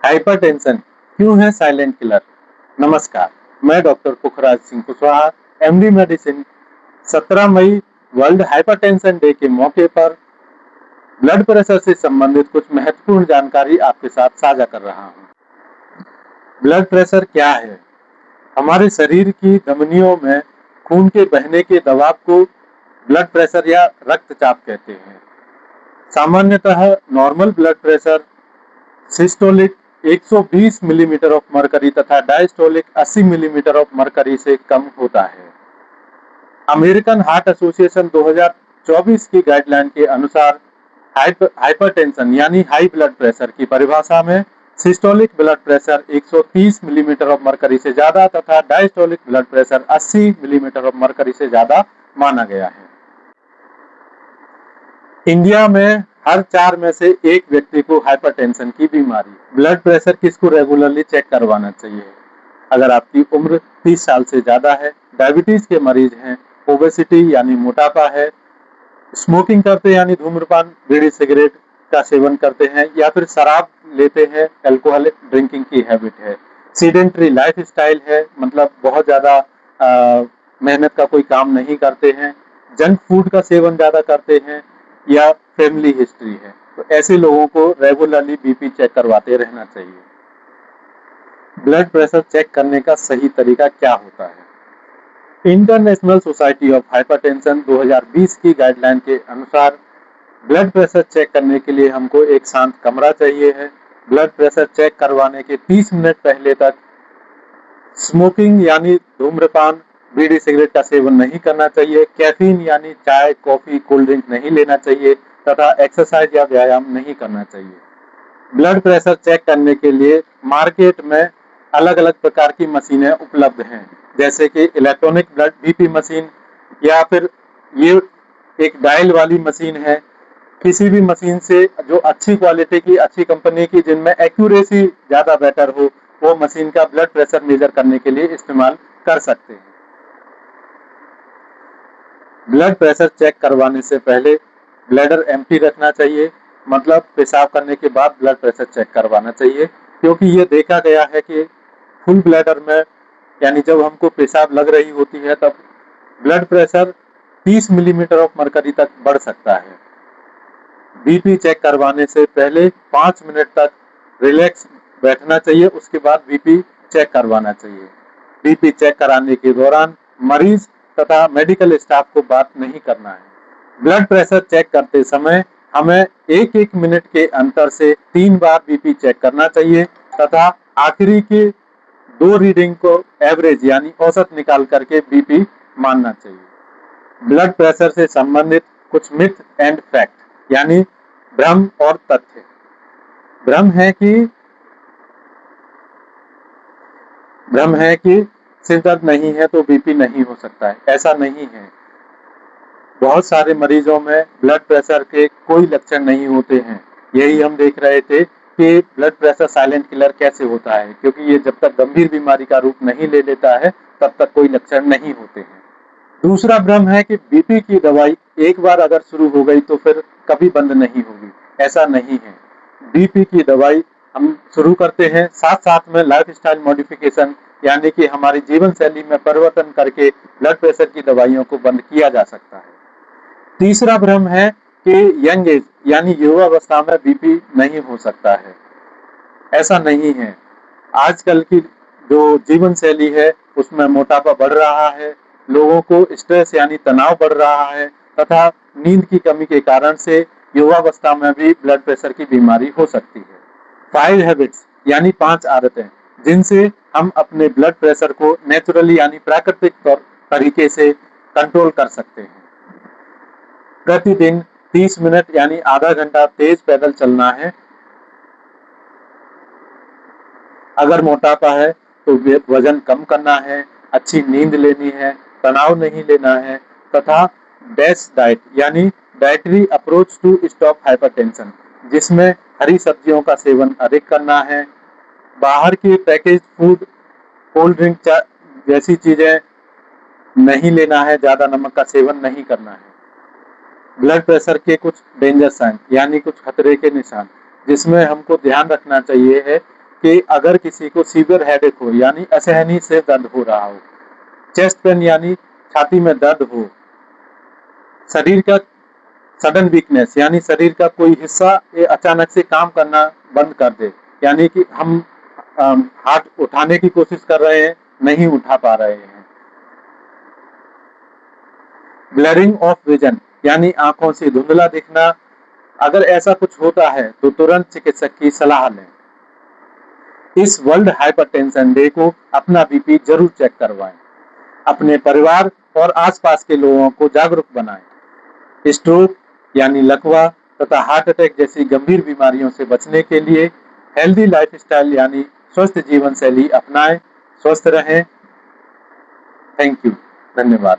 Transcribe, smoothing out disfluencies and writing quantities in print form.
Hypertension क्यों है silent killer? नमस्कार, मैं डॉक्टर पुखराज सिंह कुशवाहा, एमडी मेडिसिन। 17 मई वर्ल्ड हाइपरटेंशन डे के मौके पर ब्लड प्रेशर से संबंधित कुछ महत्वपूर्ण जानकारी आपके साथ साझा कर रहा हूँ। ब्लड प्रेशर क्या है? हमारे शरीर की धमनियों में खून के बहने के दबाव को ब्लड प्रेशर या रक्तचाप कहते हैं। सामान्यतः normal blood pressure systolic 120 millimetre of mercury तथा डायस्टोलिक 80 मिलीमीटर ऑफ मरकरी से कम होता है। अमेरिकन हार्ट एसोसिएशन 2024 की गाइडलाइन के अनुसार हाइपरटेंशन यानी हाई ब्लड प्रेशर की परिभाषा में systolic blood pressure 130 millimetre of mercury से ज्यादा तथा diastolic blood pressure 80 millimetre of mercury से ज्यादा माना गया है। इंडिया में हर 4 में से एक व्यक्ति को हाइपरटेंशन की बीमारी। ब्लड प्रेशर किसको रेगुलरली चेक करवाना चाहिए? अगर आपकी उम्र 30 साल से ज्यादा है, डायबिटीज के मरीज हैं, ओबेसिटी यानी मोटापा है, स्मोकिंग करते हैं यानी धूम्रपान बीड़ी सिगरेट का सेवन करते हैं या फिर शराब लेते हैं, अल्कोहलिक ड्रिंकिंग की हैबिट है, सीडेंटरी लाइफ स्टाइल है, मतलब बहुत ज्यादा मेहनत का कोई काम नहीं करते हैं, जंक फूड का सेवन ज्यादा करते हैं या फैमिली हिस्ट्री है, तो ऐसे लोगों को रेगुलरली बीपी चेक करवाते रहना चाहिए। ब्लड प्रेशर चेक करने का सही तरीका क्या होता है? इंटरनेशनल सोसाइटी ऑफ हाइपरटेंशन 2020 की गाइडलाइन के अनुसार ब्लड प्रेशर चेक करने के लिए हमको एक शांत कमरा चाहिए है। ब्लड प्रेशर चेक करवाने के 30 मिनट पहले तक स्मोकिंग यानी धूम्रपान बीड़ी सिगरेट का सेवन नहीं करना चाहिए, कैफीन यानी चाय कॉफी कोल्ड ड्रिंक नहीं लेना चाहिए तथा एक्सरसाइज या व्यायाम नहीं करना चाहिए। ब्लड प्रेशर चेक करने के लिए मार्केट में अलग अलग प्रकार की मशीनें उपलब्ध हैं, जैसे कि इलेक्ट्रॉनिक ब्लड बीपी मशीन या फिर ये एक डायल वाली मशीन है। किसी भी मशीन से जो अच्छी क्वालिटी की अच्छी कंपनी की जिनमें एक्यूरेसी ज़्यादा बेटर हो, वो मशीन का ब्लड प्रेशर मेजर करने के लिए इस्तेमाल कर सकते हैं। ब्लड प्रेशर चेक करवाने से पहले ब्लैडर एम्प्टी रखना चाहिए, मतलब पेशाब करने के बाद ब्लड प्रेशर चेक करवाना चाहिए, क्योंकि ये देखा गया है कि फुल ब्लैडर में यानी जब हमको पेशाब लग रही होती है तब blood pressure 30 millimetre of mercury तक बढ़ सकता है। बीपी चेक करवाने से पहले 5 मिनट तक रिलैक्स बैठना चाहिए, उसके बाद बीपी चेक करवाना चाहिए। बीपी चेक कराने के दौरान मरीज तथा मेडिकल स्टाफ को बात नहीं करना है। ब्लड प्रेशर चेक करते समय हमें एक एक मिनट के अंतर से 3 बार बीपी चेक करना चाहिए तथा आखिरी के 2 रीडिंग को एवरेज यानी औसत निकाल करके बीपी मानना चाहिए। ब्लड प्रेशर से संबंधित कुछ मिथ एंड फैक्ट यानी भ्रम और तथ्य। भ्रम है कि सिर दर्द नहीं है तो बीपी नहीं हो सकता है, ऐसा नहीं है। बहुत सारे मरीजों में ब्लड प्रेशर के कोई लक्षण नहीं होते हैं। यही हम देख रहे थे कि ब्लड प्रेशर साइलेंट किलर कैसे होता है, क्योंकि ये जब तक गंभीर बीमारी का रूप नहीं ले लेता है तब तक कोई लक्षण नहीं होते हैं। दूसरा भ्रम है कि बीपी की दवाई एक बार अगर शुरू हो गई तो फिर कभी बंद नहीं होगी, ऐसा नहीं है। बीपी की दवाई हम शुरू करते हैं, साथ साथ में लाइफ स्टाइल मॉडिफिकेशन यानी कि हमारी जीवन शैली में परिवर्तन करके ब्लड प्रेशर की दवाइयों को बंद किया जा सकता है। तीसरा भ्रम है कि यंग एज यानी युवावस्था में बीपी नहीं हो सकता है, ऐसा नहीं है। आजकल की जो जीवन शैली है उसमें मोटापा बढ़ रहा है, लोगों को स्ट्रेस यानी तनाव बढ़ रहा है तथा नींद की कमी के कारण से युवावस्था में भी ब्लड प्रेशर की बीमारी हो सकती है। 5 हैबिट्स यानी 5 आदतें जिनसे हम अपने ब्लड प्रेशर को नेचुरली यानी प्राकृतिक तरीके से कंट्रोल कर सकते हैं। प्रतिदिन 30 मिनट यानी आधा घंटा तेज पैदल चलना है। अगर मोटापा है तो वजन कम करना है, अच्छी नींद लेनी है, तनाव नहीं लेना है तथा बेस्ट डाइट यानी dietary approach to stop hypertension, जिसमें हरी सब्जियों का सेवन अधिक करना है, बाहर की पैकेज फूड कोल्ड ड्रिंक जैसी चीजें नहीं लेना है, ज्यादा नमक का सेवन नहीं करना है। ब्लड प्रेशर के कुछ डेंजर साइन यानी कुछ खतरे के निशान जिसमें हमको ध्यान रखना चाहिए है कि अगर किसी को सीवियर हेडेक हो यानी असहनीय से दर्द हो रहा हो, चेस्ट पेन यानी छाती में दर्द हो, शरीर का सडन वीकनेस यानी शरीर का कोई हिस्सा ये अचानक से काम करना बंद कर दे, यानी कि हम हाथ उठाने की कोशिश कर रहे हैं, नहीं उठा पा रहे हैं। ब्लरिंग ऑफ विजन यानी आंखों से धुंधला दिखना, अगर ऐसा कुछ होता है तो तुरंत चिकित्सक की सलाह लें। इस वर्ल्ड हाइपरटेंशन डे को अपना बीपी जरूर चेक करवाएं। अपने परिवार और आसपास के लोगों को जागरूक बनाएं। स्ट्रोक यानी लकवा तथा हार्ट अटैक जैसी गंभीर बीमारियों से बचने के लिए हेल्दी लाइफस्टाइल यानी स्वस्थ जीवन शैली अपनाएं। स्वस्थ रहें। Thank you. धन्यवाद।